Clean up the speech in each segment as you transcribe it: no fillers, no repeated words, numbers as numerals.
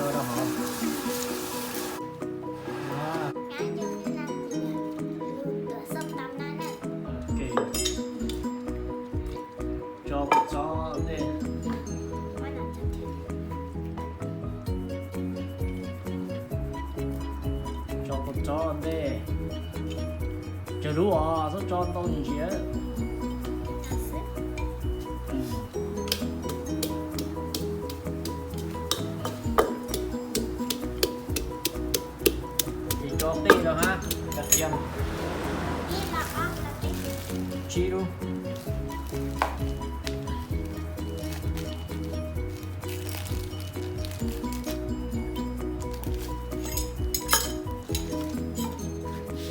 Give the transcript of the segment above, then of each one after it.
cho nó hộp. Cho bột gió đây. Cho bột gió đây. Chờ đủ à, rất cho tao nhìn chị ấy. Cho tí rồi ha, cà tiêm chi luôn.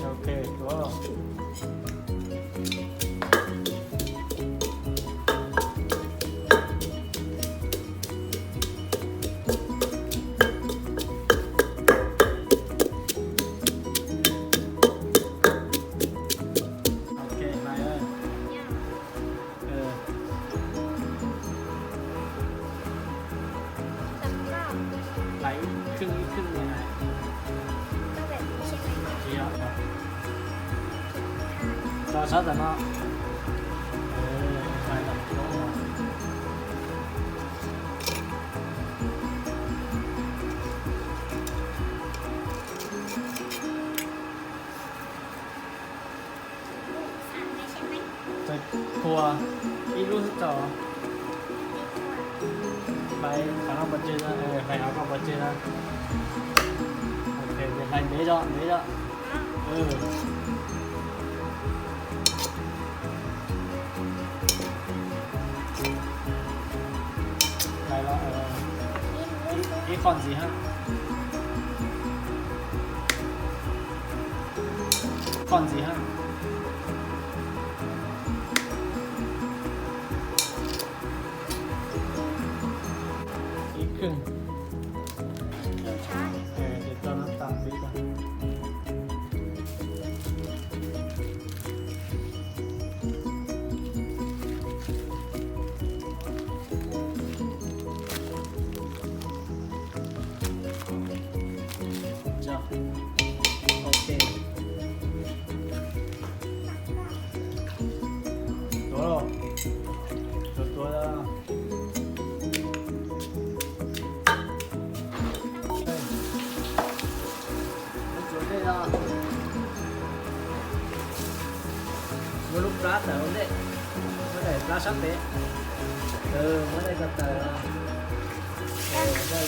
Ok, đó. Lấy cรึ่งnày này. Gì ạ? Cho sát rồi nó. Phải làm chỗ rồi. Rồi cua ít lúc hết phải học bật chơi ra, phải học bật chơi ra. Ok, việc này mấy đó. Này là cái con gì ha? Con gì ha? Cưng. Để cho nó tạm đi ra. Rồi. Ok. Đúng rồi. Tôi ra. Mới lúc rát ở đấy, mới để rát sắp đấy, mới đây gật ra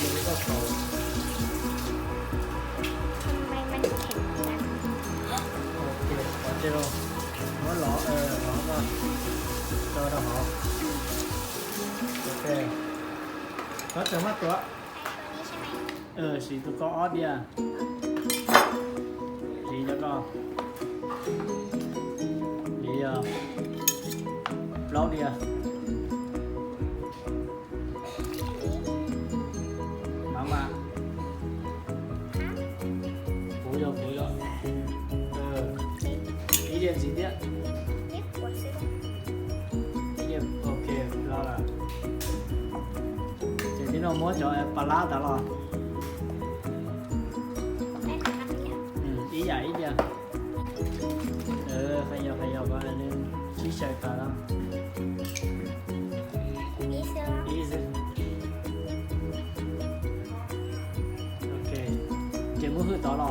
dùng cái cầu. Ok, có chưa đâu, nó lỏ ra, cho nó họ. Ok, có từ mắt của, xì tôi có ót đi à, xì cho con. Lâu đi à. Mama. Cúi vô. Ý điện gì điện? Ý điện, ok, lo là. Chỉ tí nào muốn cho em bà lá đã lo. Ý vậy chứ. Phải vô coi nên chỉ chơi cả đó. Easy. Ok. Chỉ muốn hư tỏ lo.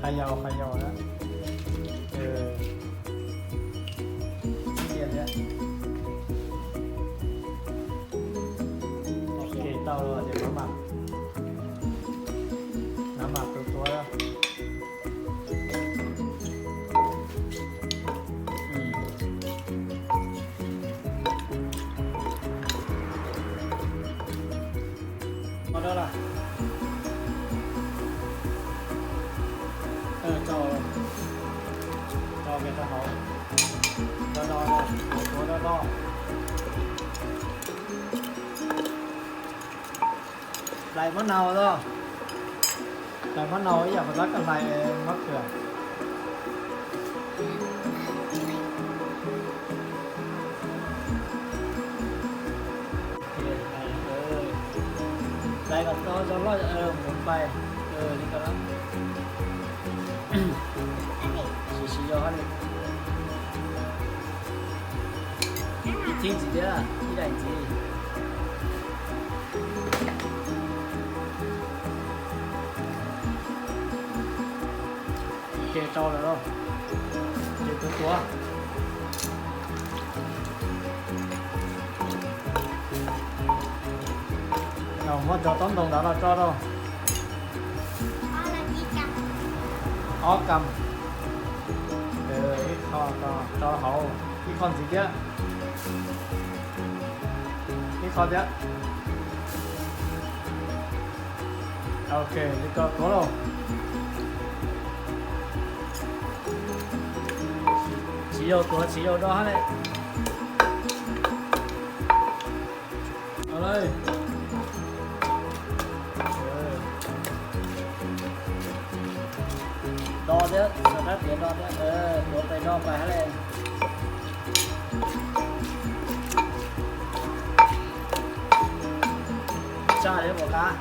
Hay dầu đó. Tiền đấy. Ok, tao rồi để nó mặc. Nó mặc tôi đó. Đó là cho người ta hỏi đo lại món nào đó lại món nào ấy giờ phải bắt cái này mất rồi กับตอนจะรอดหมุนไปนี่ก็แล้ว洗咗開你天字啫，呢兩字。嘅做嚟咯，嘅多多。我就等動打到做咯。我撳。ít cho hậu ít con gì kia ít con đấy ok đi có rồi chỉ yêu đó đấy ở đây đo đấy sao đất để đo đấy đo tay đo phải lên cha đấy bỏ cá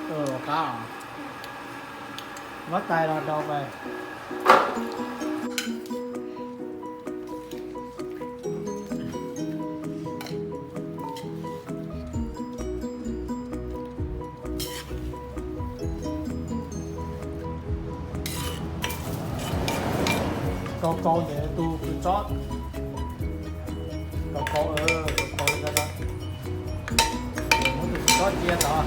bỏ cá à mất tay là đo về con vậy tu chót con ra đó muốn được chót chia đó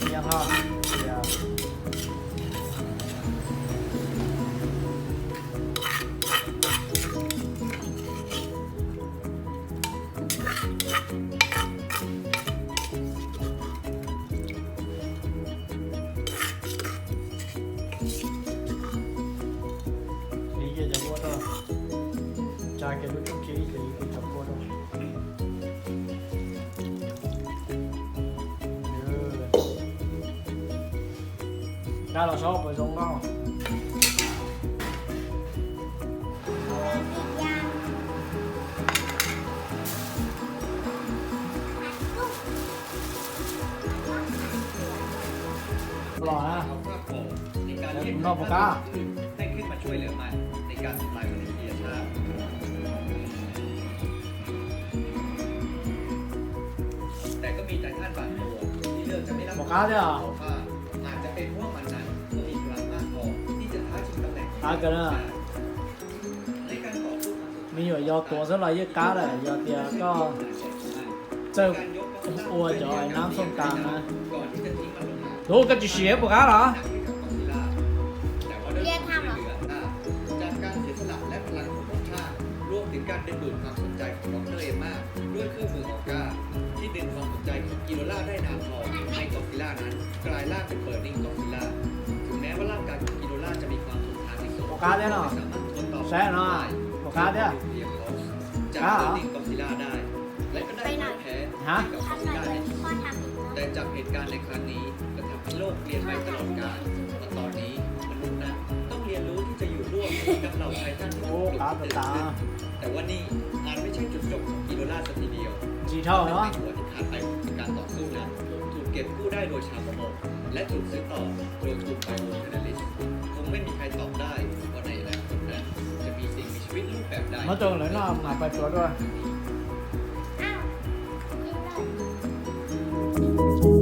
chia ha cha cái lúc kia thì cái chọc cô đâu ra là sao phải giống đâuหล่อนะนอกปากกาให้ขึ้นมาช่วยเหลือมันในการทำลายมนุษยชาติแต่ก็มีใจท่านบางตัวที่เลือกจะไม่รับว่าอาจจะเป็นเพราะมันนั้นก็มีพลังมากพอที่จะท้าชิงตำแหน่งในการต่อสู้มีอยู่ยอตัวสลายเยอะก้าเลยยอเตียก็เจ้าอ้วนจ่อยน้ำส้มตำนะดูกันจะเสียปากกาเหรอเรียกทำเหรอจากการเสียสละและพลังของพวกชาติรวมถึงการดึงดูดความสนใจของดร.เอมมาด้วยเครื่องมือออก้าที่ดึงความสนใจของกิโดล่าได้นานพอให้ก็อดซิลล่านั้นกลายร่างเป็นเบิร์นิ่งก็อดซิลล่าถึงแม้ว่าร่างกายของกิโดล่าจะมีความทนทานที่สูงปากกาได้หรอแซ่หรอปากกาได้จากเบิร์นิ่งก็อดซิลล่าได้และก็ได้แพ้กับก็อดซิลล่าในที่สุดแต่จากเหตุการณ์ในครั้งนี้ก็ทำให้โลกเปลี่ยนไปตลอดกาลและตอนนี้มนุษย์นั้นต้องเรียนรู้ที่จะอยู่ร่วมกับเหล่าไททันที่ถูกปลุกตื่นขึ้นแต่ว่านี่อาจไม่ใช่จุดจบของกิโดล่าสักทีเดียวจีเท่าเนาะหัวที่ขาดไปของการต่อสู้นั้นถูกเก็บกู้ได้โดยชาวประมงและถูกซื้อต่อโดยกลุ่มไบโอแคนาลิสคงไม่มีใครตอบได้ว่าในอนาคตนั้นจะมีสิ่งมีชีวิตรูปแบบใดมาตรงไหนน้ามาไปตัวด้วยอ้าว